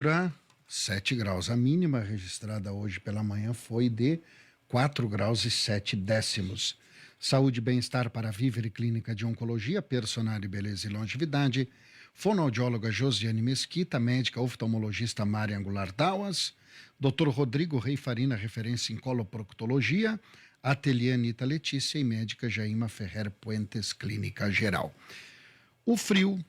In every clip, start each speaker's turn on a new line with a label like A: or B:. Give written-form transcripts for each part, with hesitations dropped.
A: Para 7 graus. A mínima registrada hoje pela manhã foi de 4 graus e 7 décimos. Saúde e bem-estar para Viver e Clínica de Oncologia, Personal Beleza e Longevidade, fonoaudióloga Josiane Mesquita, médica oftalmologista Mária Angular Dauas, Dr. Rodrigo Rei Farina, referência em coloproctologia, Ateliê Anitta Letícia e médica Jaima Ferrer Puentes, Clínica Geral. O frio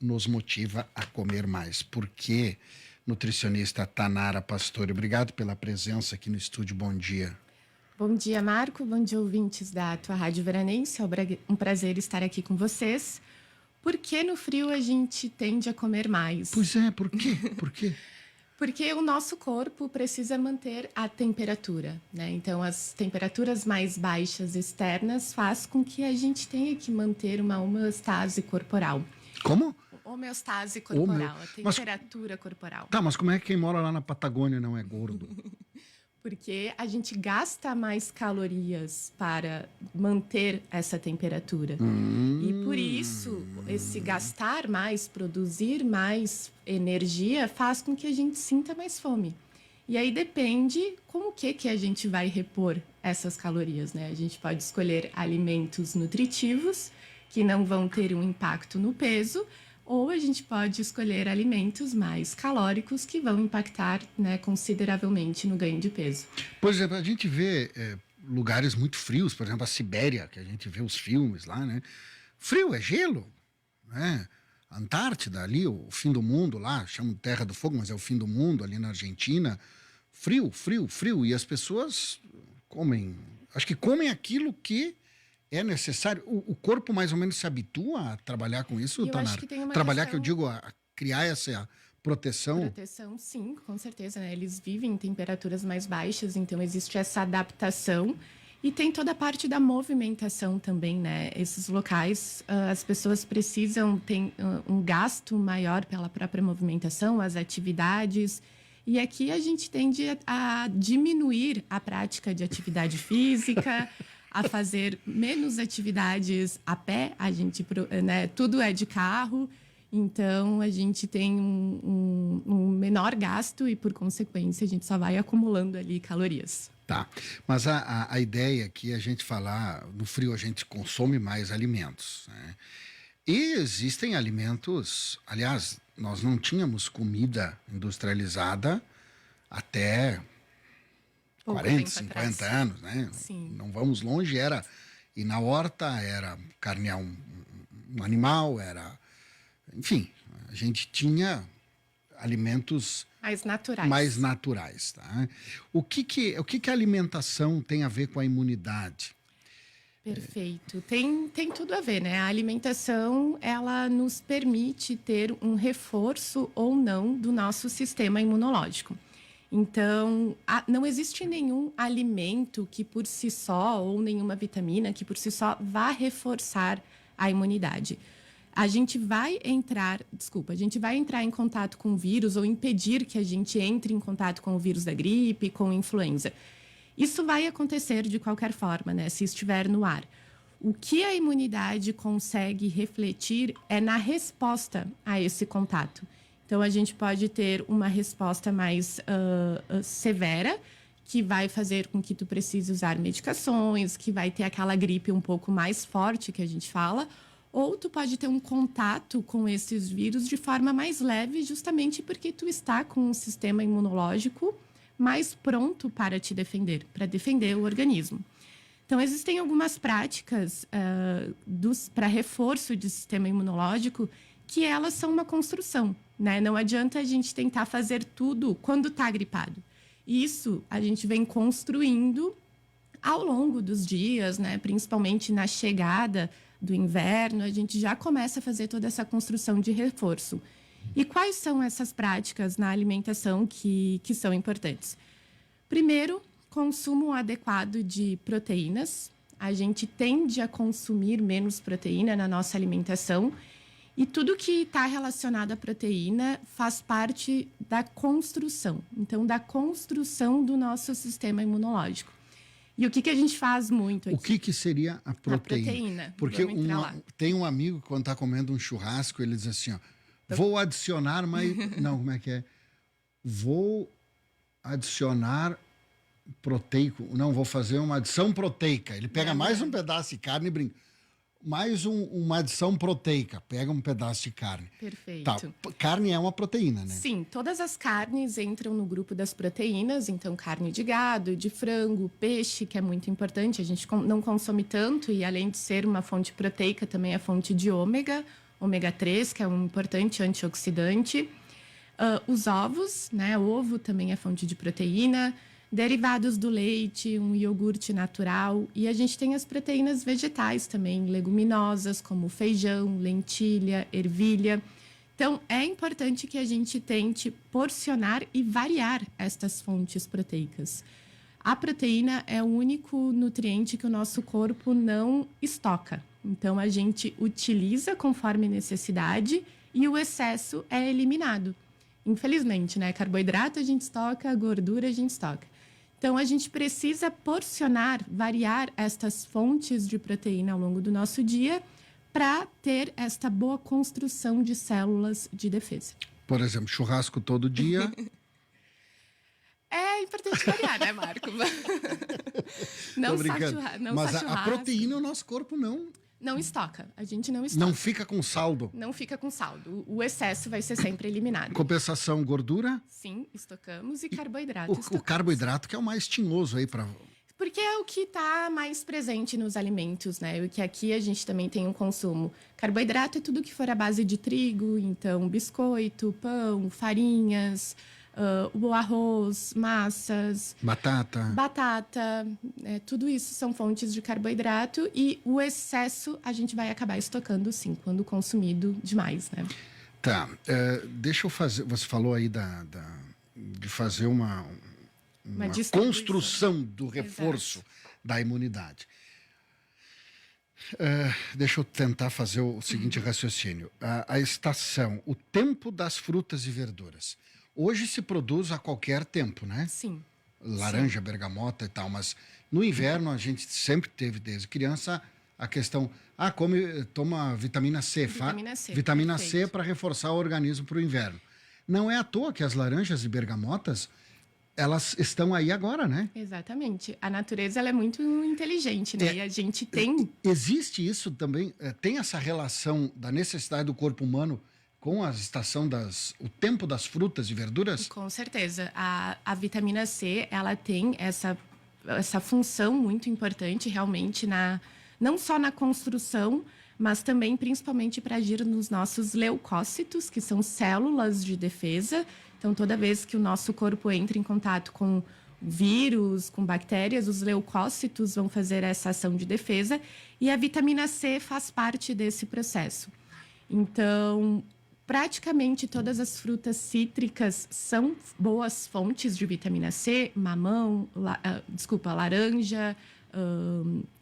A: nos motiva a comer mais. Por quê? Nutricionista Tanara Pastore, obrigado pela presença aqui no estúdio. Bom dia.
B: Bom dia, Marco. Bom dia, ouvintes da tua Rádio Veranense. É um prazer estar aqui com vocês. Por que no frio a gente tende a comer mais?
A: Pois é, por quê? Por quê?
B: Porque o nosso corpo precisa manter a temperatura, né? Então, as temperaturas mais baixas externas faz com que a gente tenha que manter uma homeostase corporal.
A: Como?
B: Homeostase corporal, a temperatura corporal.
A: Tá, mas como é que quem mora lá na Patagônia não é gordo?
B: Porque a gente gasta mais calorias para manter essa temperatura. E por isso, esse gastar mais, produzir mais energia, faz com que a gente sinta mais fome. E aí depende como que a gente vai repor essas calorias, né? A gente pode escolher alimentos nutritivos, que não vão ter um impacto no peso, ou a gente pode escolher alimentos mais calóricos que vão impactar, né, consideravelmente no ganho de peso.
A: Pois é, a gente vê lugares muito frios, por exemplo, a Sibéria, que a gente vê os filmes lá, né? Frio é gelo, né? Antártida ali, o fim do mundo lá, chamam Terra do Fogo, mas é o fim do mundo ali na Argentina. Frio, frio, frio. E as pessoas comem, acho que comem aquilo que é necessário. O corpo mais ou menos se habitua a trabalhar com isso, Tanara? Trabalhar, que eu digo, a criar essa proteção.
B: Proteção, sim, com certeza, né? Eles vivem em temperaturas mais baixas, então existe essa adaptação. E tem toda a parte da movimentação também, né? Esses locais, as pessoas precisam ter um gasto maior pela própria movimentação, as atividades. E aqui a gente tende a diminuir a prática de atividade física, a fazer menos atividades a pé, a gente, né, tudo é de carro, então a gente tem um menor gasto e, por consequência, a gente só vai acumulando ali calorias.
A: Tá, mas a ideia aqui é a gente falar, no frio a gente consome mais alimentos, né? E existem alimentos, aliás, nós não tínhamos comida industrializada até 40, 50 anos, né?
B: Sim.
A: Não vamos longe, e na horta era carnear um animal, enfim, a gente tinha alimentos mais naturais, tá? O que a alimentação tem a ver com a imunidade?
B: Perfeito. Tem tudo a ver, né? A alimentação, ela nos permite ter um reforço ou não do nosso sistema imunológico. Então, não existe nenhum alimento que por si só, ou nenhuma vitamina que por si só vá reforçar a imunidade. A gente vai entrar em contato com o vírus ou impedir que a gente entre em contato com o vírus da gripe, com influenza. Isso vai acontecer de qualquer forma, né? Se estiver no ar. O que a imunidade consegue refletir é na resposta a esse contato. Então, a gente pode ter uma resposta mais severa, que vai fazer com que tu precise usar medicações, que vai ter aquela gripe um pouco mais forte que a gente fala, ou tu pode ter um contato com esses vírus de forma mais leve, justamente porque tu está com um sistema imunológico mais pronto para te defender, para defender o organismo. Então, existem algumas práticas para reforço de sistema imunológico que elas são uma construção, né? Não adianta a gente tentar fazer tudo quando está gripado. Isso a gente vem construindo ao longo dos dias, né? Principalmente na chegada do inverno, a gente já começa a fazer toda essa construção de reforço. E quais são essas práticas na alimentação que são importantes? Primeiro, consumo adequado de proteínas. A gente tende a consumir menos proteína na nossa alimentação. E tudo que está relacionado à proteína faz parte da construção. Então, da construção do nosso sistema imunológico. E o que a gente faz muito aqui?
A: O que seria a proteína?
B: A proteína.
A: Porque tem um amigo que quando está comendo um churrasco, ele diz assim, ó, Vou adicionar, mas... Não, como é que é? Vou adicionar proteico. Não, vou fazer uma adição proteica. Ele pega mais um pedaço de carne e brinca. Mais uma adição proteica. Pega um pedaço de carne.
B: Perfeito.
A: Tá. Carne é uma proteína, né?
B: Sim, todas as carnes entram no grupo das proteínas. Então, carne de gado, de frango, peixe, que é muito importante. A gente não consome tanto e, além de ser uma fonte proteica, também é fonte de ômega 3, que é um importante antioxidante. Os ovos, né? O ovo também é fonte de proteína. Derivados do leite, um iogurte natural. E a gente tem as proteínas vegetais também, leguminosas, como feijão, lentilha, ervilha. Então, é importante que a gente tente porcionar e variar estas fontes proteicas. A proteína é o único nutriente que o nosso corpo não estoca. Então, a gente utiliza conforme necessidade e o excesso é eliminado. Infelizmente, né? Carboidrato a gente estoca, gordura a gente estoca. Então, a gente precisa porcionar, variar estas fontes de proteína ao longo do nosso dia para ter esta boa construção de células de defesa.
A: Por exemplo, churrasco todo dia.
B: É importante variar, né, Marco? Não só churrasco.
A: Mas a proteína o nosso corpo
B: não estoca. A gente não estoca.
A: Não fica com saldo.
B: Não fica com saldo. O excesso vai ser sempre eliminado.
A: Compensação, gordura?
B: Sim, estocamos. E carboidrato
A: O carboidrato que é o mais tinhoso aí para...
B: Porque é o que está mais presente nos alimentos, né? O que aqui a gente também tem um consumo. Carboidrato é tudo que for à base de trigo, então biscoito, pão, farinhas, o arroz, massas... Batata, tudo isso são fontes de carboidrato e o excesso a gente vai acabar estocando, sim, quando consumido demais, né?
A: Tá, deixa eu fazer... Você falou aí de fazer uma construção do reforço da imunidade. Deixa eu tentar fazer o seguinte raciocínio. A estação, o tempo das frutas e verduras. Hoje se produz a qualquer tempo, né?
B: Sim.
A: Laranja, bergamota e tal, mas no inverno a gente sempre teve, desde criança, a questão... toma vitamina C. Vitamina C para reforçar o organismo para o inverno. Não é à toa que as laranjas e bergamotas, elas estão aí agora, né?
B: Exatamente. A natureza ela é muito inteligente, né? E a gente tem...
A: Existe isso também? Tem essa relação da necessidade do corpo humano com a estação o tempo das frutas e verduras?
B: Com certeza. A vitamina C, ela tem essa função muito importante realmente não só na construção, mas também principalmente para agir nos nossos leucócitos, que são células de defesa. Então, toda vez que o nosso corpo entra em contato com vírus, com bactérias, os leucócitos vão fazer essa ação de defesa e a vitamina C faz parte desse processo. Então, praticamente todas as frutas cítricas são boas fontes de vitamina C, mamão, laranja,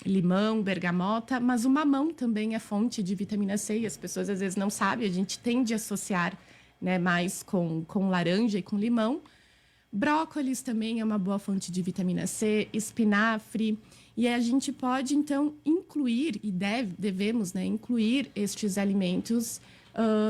B: limão, bergamota, mas o mamão também é fonte de vitamina C e as pessoas às vezes não sabem, a gente tende a associar, né, mais com laranja e com limão. Brócolis também é uma boa fonte de vitamina C, espinafre, e a gente pode então incluir e devemos, né, incluir estes alimentos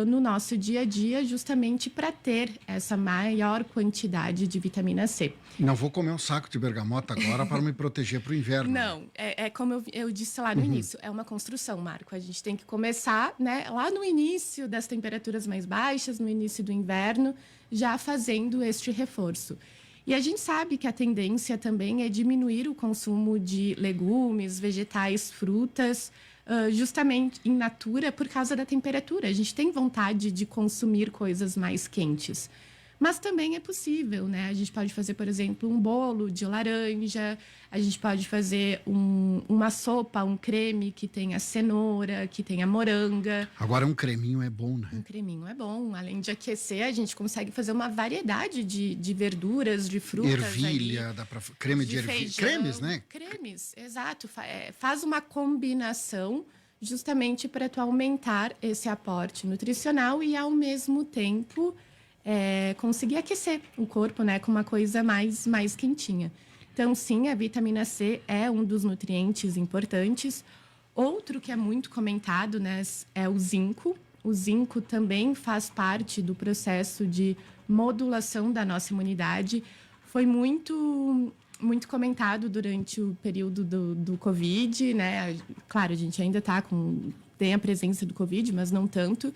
B: no nosso dia a dia, justamente para ter essa maior quantidade de vitamina C.
A: Não vou comer um saco de bergamota agora para me proteger para o inverno.
B: Não, é como eu disse lá no início, é uma construção, Marco. A gente tem que começar, né, lá no início das temperaturas mais baixas, no início do inverno, já fazendo este reforço. E a gente sabe que a tendência também é diminuir o consumo de legumes, vegetais, frutas, justamente in natura por causa da temperatura. A gente tem vontade de consumir coisas mais quentes. Mas também é possível, né? A gente pode fazer, por exemplo, um bolo de laranja, a gente pode fazer uma sopa, um creme que tenha cenoura, que tenha moranga.
A: Agora um creminho é bom, né?
B: Um creminho é bom. Além de aquecer, a gente consegue fazer uma variedade de verduras, de frutas.
A: Ervilha, dá para creme de ervilha.
B: Feijão,
A: cremes, né?
B: Cremes, exato. Faz uma combinação justamente para tu aumentar esse aporte nutricional e, ao mesmo tempo, conseguir aquecer o corpo, né, com uma coisa mais quentinha. Então, sim, a vitamina C é um dos nutrientes importantes. Outro que é muito comentado, né, é o zinco. o zinco também faz parte do processo de modulação da nossa imunidade. Foi muito comentado durante o período do Covid, né? Claro, a gente ainda tem a presença do Covid, mas não tanto.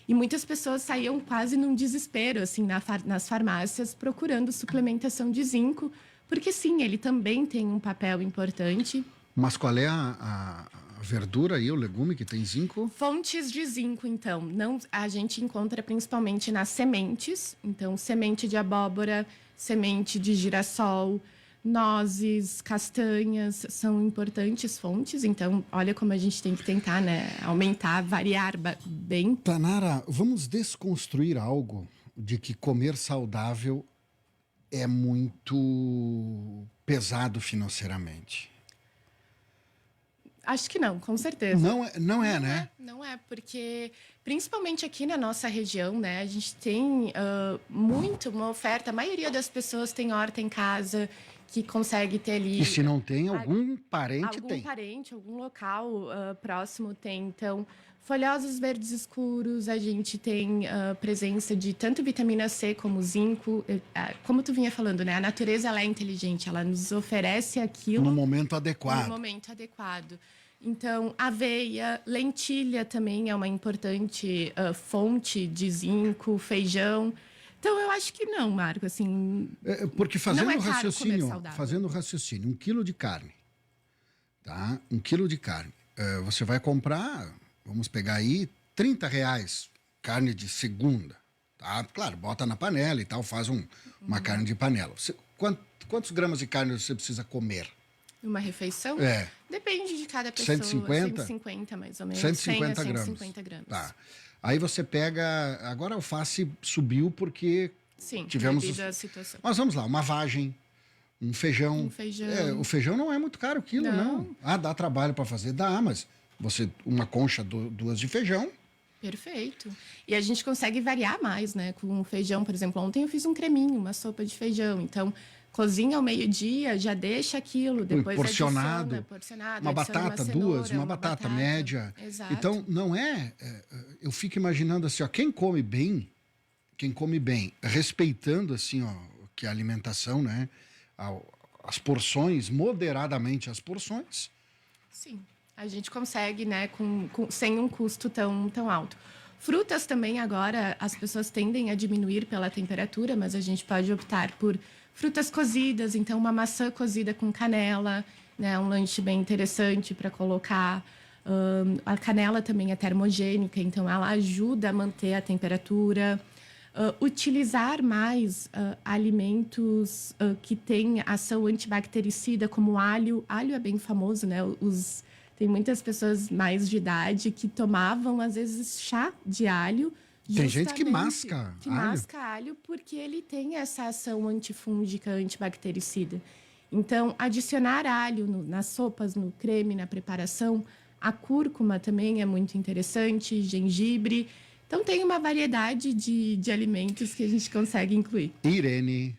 B: E muitas pessoas saíam quase num desespero, assim, nas farmácias, procurando suplementação de zinco, porque sim, ele também tem um papel importante.
A: Mas qual é a verdura e o legume que tem zinco?
B: Fontes de zinco, então, a gente encontra principalmente nas sementes. Então, semente de abóbora, semente de girassol, nozes, castanhas são importantes fontes. Então, olha como a gente tem que tentar, né, aumentar, variar bem.
A: Tainara, vamos desconstruir algo de que comer saudável é muito pesado financeiramente.
B: Acho que não, com certeza.
A: Não é, né?
B: Não é, porque principalmente aqui na nossa região, né, a gente tem muito uma oferta. A maioria das pessoas tem horta em casa, que consegue ter ali.
A: E se não tem, algum parente
B: algum
A: tem.
B: Algum parente, algum local próximo tem. Então, folhosos verdes escuros, a gente tem presença de tanto vitamina C como zinco. Como tu vinha falando, né? A natureza ela é inteligente, ela nos oferece aquilo
A: no momento adequado.
B: No momento adequado. Então, aveia, lentilha também é uma importante fonte de zinco, feijão. Então, eu acho que não, Marco, assim...
A: Porque fazendo
B: o
A: raciocínio, 1 quilo de carne, tá? 1 quilo de carne. Você vai comprar, vamos pegar aí, R$30, carne de segunda, tá? Claro, bota na panela e tal, faz uma carne de panela. Quantos gramas de carne você precisa comer?
B: Uma refeição? Depende de cada pessoa.
A: 150?
B: 150, mais ou menos.
A: 150
B: 100 a
A: gramas.
B: 150 gramas.
A: Tá. Aí você pega... Agora a alface subiu porque tivemos...
B: devido à situação.
A: Mas vamos lá, uma vagem, um feijão. O feijão não é muito caro o quilo, não. Dá trabalho para fazer? Dá, mas uma concha, 2 de feijão.
B: Perfeito. E a gente consegue variar mais, né? Com o feijão, por exemplo, ontem eu fiz um creminho, uma sopa de feijão. Então, cozinha ao meio-dia, já deixa aquilo, depois
A: porcionado, uma batata,
B: cenoura,
A: uma batata média.
B: Exato.
A: Então, não eu fico imaginando assim, ó, quem come bem, respeitando assim, ó, que a alimentação, né, as porções, moderadamente as porções.
B: Sim, a gente consegue, né, sem um custo tão alto. Frutas também agora as pessoas tendem a diminuir pela temperatura, mas a gente pode optar por frutas cozidas, então uma maçã cozida com canela, né, um lanche bem interessante para colocar. A canela também é termogênica, então ela ajuda a manter a temperatura. Utilizar mais alimentos que têm ação antibactericida, como alho. Alho é bem famoso, né? Tem muitas pessoas mais de idade que tomavam, às vezes, chá de alho.
A: Tem gente que masca
B: alho porque ele tem essa ação antifúngica, antibactericida. Então, adicionar alho nas sopas, no creme, na preparação. A cúrcuma também é muito interessante, gengibre. Então, tem uma variedade de alimentos que a gente consegue incluir.
A: Irene.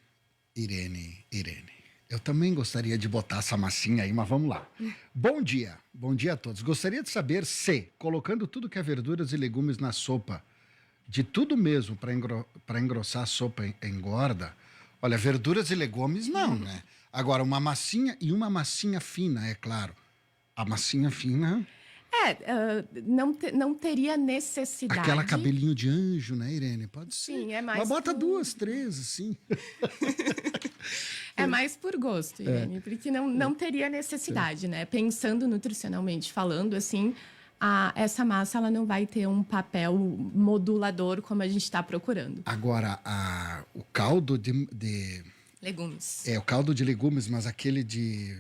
A: Eu também gostaria de botar essa massinha aí, mas vamos lá. Bom dia a todos. Gostaria de saber se, colocando tudo que é verduras e legumes na sopa, de tudo mesmo para engrossar a sopa engorda, olha, verduras e legumes não, né? Agora, uma massinha e uma massinha fina, é claro. A massinha fina...
B: não teria necessidade.
A: Aquela cabelinho de anjo, né, Irene? Pode ser.
B: Sim, é mais.
A: Mas bota 2, 3, assim.
B: É mais por gosto, Irene, porque não teria necessidade, né? Pensando nutricionalmente falando, assim, essa massa ela não vai ter um papel modulador como a gente está procurando.
A: Agora, o caldo de
B: legumes.
A: O caldo de legumes, mas aquele de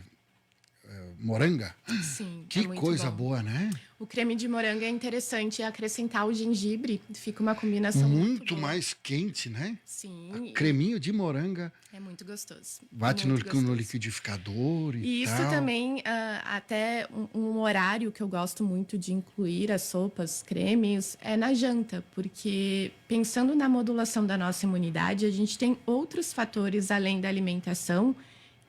A: moranga.
B: Sim,
A: que coisa boa, né?
B: O creme de moranga é interessante acrescentar o gengibre, fica uma combinação muito boa.
A: Mais quente, né?
B: Sim.
A: Creminho de moranga.
B: É muito gostoso.
A: Bate no liquidificador e
B: isso
A: tal.
B: Também, até um horário que eu gosto muito de incluir as sopas, cremes, é na janta, porque pensando na modulação da nossa imunidade, a gente tem outros fatores além da alimentação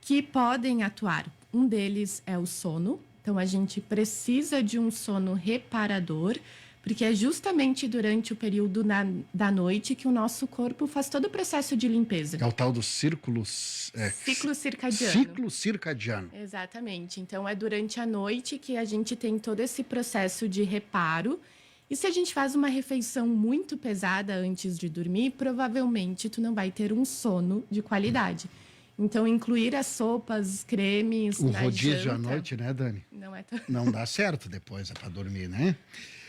B: que podem atuar. Um deles é o sono. Então, a gente precisa de um sono reparador Porque é justamente durante o período da noite que o nosso corpo faz todo o processo de limpeza.
A: É o tal do ciclo
B: circadiano.
A: Ciclo circadiano.
B: Exatamente. Então, é durante a noite que a gente tem todo esse processo de reparo. E se a gente faz uma refeição muito pesada antes de dormir, provavelmente tu não vai ter um sono de qualidade. Então, incluir as sopas, cremes
A: O
B: na
A: rodízio
B: janta,
A: à noite, né, Dani?
B: não é tão...
A: Não dá certo depois, é para dormir, né?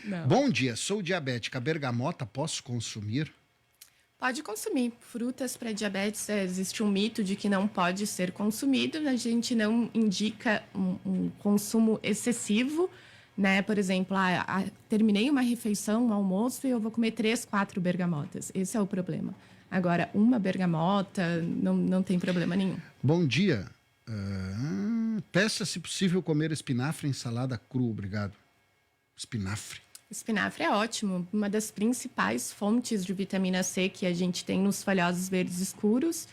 B: Não.
A: Bom dia, sou diabética. Bergamota posso consumir?
B: Pode consumir. Frutas para diabetes, existe um mito de que não pode ser consumido. A gente não indica um consumo excessivo, né? Por exemplo, terminei uma refeição, um almoço, e eu vou comer 3, 4 bergamotas. Esse é o problema. Agora, uma bergamota não tem problema nenhum.
A: Bom dia. Peça, se possível, comer espinafre em salada crua. Obrigado. Espinafre.
B: Espinafre é ótimo. Uma das principais fontes de vitamina C que a gente tem nos folhosos verdes escuros.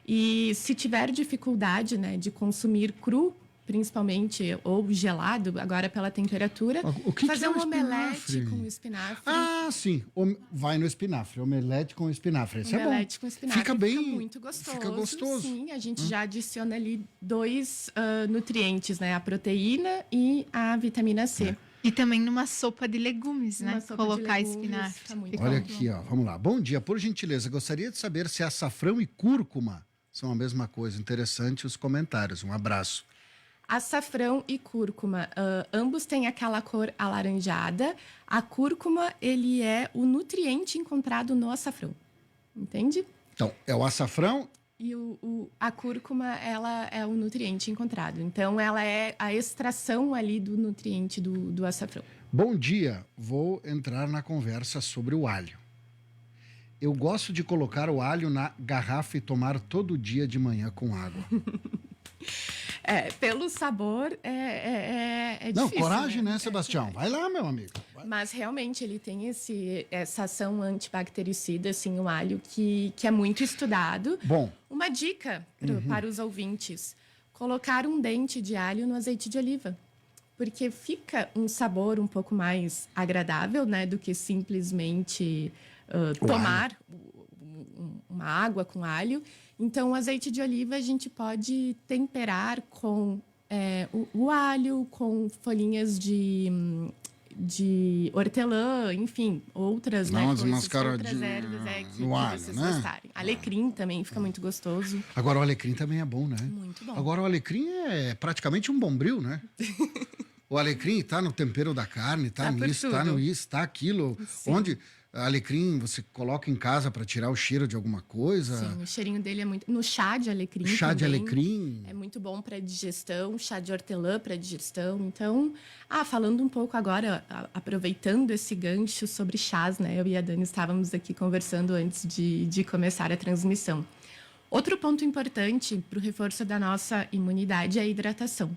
B: E se tiver dificuldade, né, de consumir cru, principalmente, ou gelado, agora pela temperatura, fazer um omelete com espinafre.
A: Ah, sim. Vai no espinafre. Omelete com espinafre. Esse
B: omelete
A: é bom.
B: com espinafre.
A: Fica bem.
B: Fica muito gostoso.
A: Fica gostoso.
B: Sim, a gente já adiciona ali 2 nutrientes, né? A proteína e a vitamina C.
C: E também numa sopa de legumes, né? Colocar espinafre.
A: Olha aqui, ó. Vamos lá. Bom dia. Por gentileza, gostaria de saber se açafrão e cúrcuma são a mesma coisa. Interessante os comentários. Um abraço.
B: Açafrão e cúrcuma, ambos têm aquela cor alaranjada. A cúrcuma, ele é o nutriente encontrado no açafrão. Entende?
A: Então, é o açafrão...
B: E a cúrcuma, ela é o nutriente encontrado. Então, ela é a extração ali do nutriente do açafrão.
A: Bom dia, vou entrar na conversa sobre o alho. Eu gosto de colocar o alho na garrafa e tomar todo dia de manhã com água.
B: Pelo sabor, é difícil.
A: Não, coragem, né, Sebastião? Vai lá, meu amigo. Vai.
B: Mas, realmente, ele tem essa ação antibactericida, assim, o alho, que é muito estudado.
A: Bom.
B: Uma dica para os ouvintes: colocar um dente de alho no azeite de oliva. Porque fica um sabor um pouco mais agradável, né? Do que simplesmente tomar uma água com alho. Então, o azeite de oliva a gente pode temperar com o alho, com folhinhas de hortelã, enfim, outras,
A: Dá umas
B: coisas,
A: mascaradinhas
B: outras ervas que
A: no alho,
B: vocês
A: né?
B: gostarem. Alecrim também fica muito gostoso.
A: Agora, o alecrim também é bom, né?
B: Muito bom.
A: Agora, o alecrim é praticamente um bombril, né? O alecrim está no tempero da carne, está nisso, está no isso, está aquilo.
B: Sim.
A: Onde alecrim você coloca em casa para tirar o cheiro de alguma coisa.
B: Sim, o cheirinho dele é muito... No chá de alecrim
A: Chá
B: também,
A: de alecrim.
B: é muito bom para digestão, chá de hortelã para digestão. Então, falando um pouco agora, aproveitando esse gancho sobre chás, né? Eu e a Dani estávamos aqui conversando antes de começar a transmissão. Outro ponto importante para o reforço da nossa imunidade é a hidratação.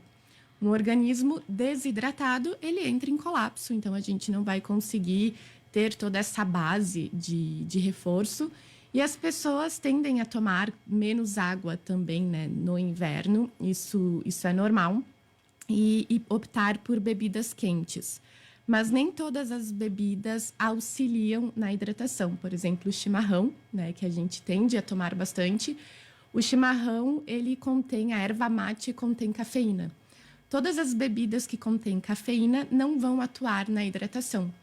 B: Um organismo desidratado, ele entra em colapso, então a gente não vai conseguir ter toda essa base de reforço. E as pessoas tendem a tomar menos água também, né, no inverno, isso é normal, e optar por bebidas quentes. Mas nem todas as bebidas auxiliam na hidratação. Por exemplo, o chimarrão, né, que a gente tende a tomar bastante. O chimarrão, ele contém, a erva mate contém cafeína. Todas as bebidas que contêm cafeína não vão atuar na hidratação.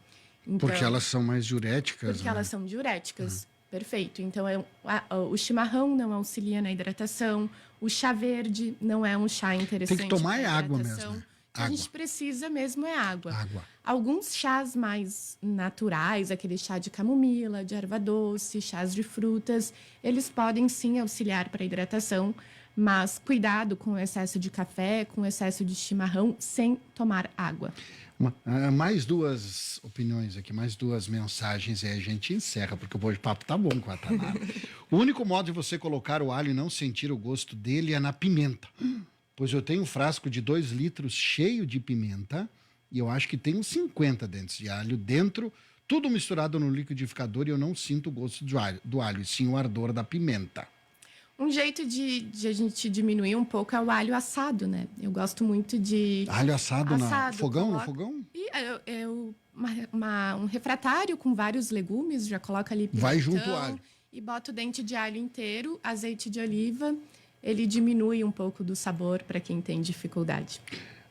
B: Então,
A: porque elas são mais diuréticas.
B: Porque elas são diuréticas. Perfeito. Então, o chimarrão não auxilia na hidratação. O chá verde não é um chá interessante.
A: Tem que tomar água mesmo. Né?
B: O que a gente precisa mesmo é água.
A: Água.
B: Alguns chás mais naturais, aquele chá de camomila, de erva doce, chás de frutas, eles podem sim auxiliar para a hidratação, mas cuidado com o excesso de café, com o excesso de chimarrão, sem tomar água.
A: Mais 2 opiniões aqui, mais 2 mensagens e aí a gente encerra, porque o papo tá bom com a Tanara. O único modo de você colocar o alho e não sentir o gosto dele é na pimenta. Pois eu tenho um frasco de 2 litros cheio de pimenta e eu acho que tem uns 50 dentes de alho dentro, tudo misturado no liquidificador e eu não sinto o gosto do alho, e sim o ardor da pimenta.
B: Um jeito de a gente diminuir um pouco é o alho assado, né? Eu gosto muito de...
A: Alho assado, no fogão?
B: Coloca...
A: No fogão?
B: E um refratário com vários legumes, já coloca ali pimentão.
A: Vai junto o alho.
B: E bota o dente de alho inteiro, azeite de oliva. Ele diminui um pouco do sabor para quem tem dificuldade.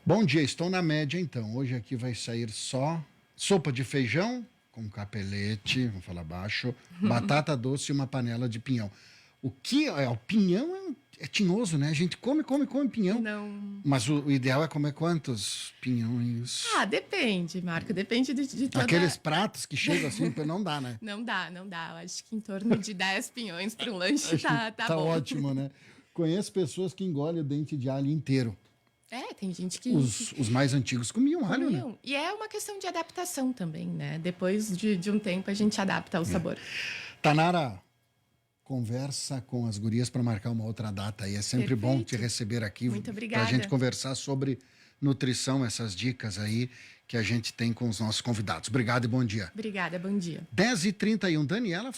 A: Bom dia, estou na média então. Hoje aqui vai sair só sopa de feijão com capelete, vamos falar baixo, batata doce e uma panela de pinhão. O que é? O pinhão é tinhoso, né? A gente come pinhão.
B: Não.
A: Mas o ideal é comer quantos pinhões?
B: Depende, Marco. Depende de toda...
A: Aqueles pratos que chegam assim, não dá, né?
B: Não dá. Eu acho que em torno de 10 pinhões para um lanche tá bom.
A: Ótimo, né? Conheço pessoas que engolem o dente de alho inteiro.
B: Tem gente que...
A: Os mais antigos comiam alho, né?
B: E é uma questão de adaptação também, né? Depois de um tempo a gente adapta ao sabor.
A: Tanara, conversa com as gurias para marcar uma outra data aí. É sempre bom te receber aqui.
B: Muito obrigada.
A: Para a gente conversar sobre nutrição, essas dicas aí que a gente tem com os nossos convidados. Obrigado e bom dia.
B: Obrigada, bom dia.
A: 10h31, Daniela.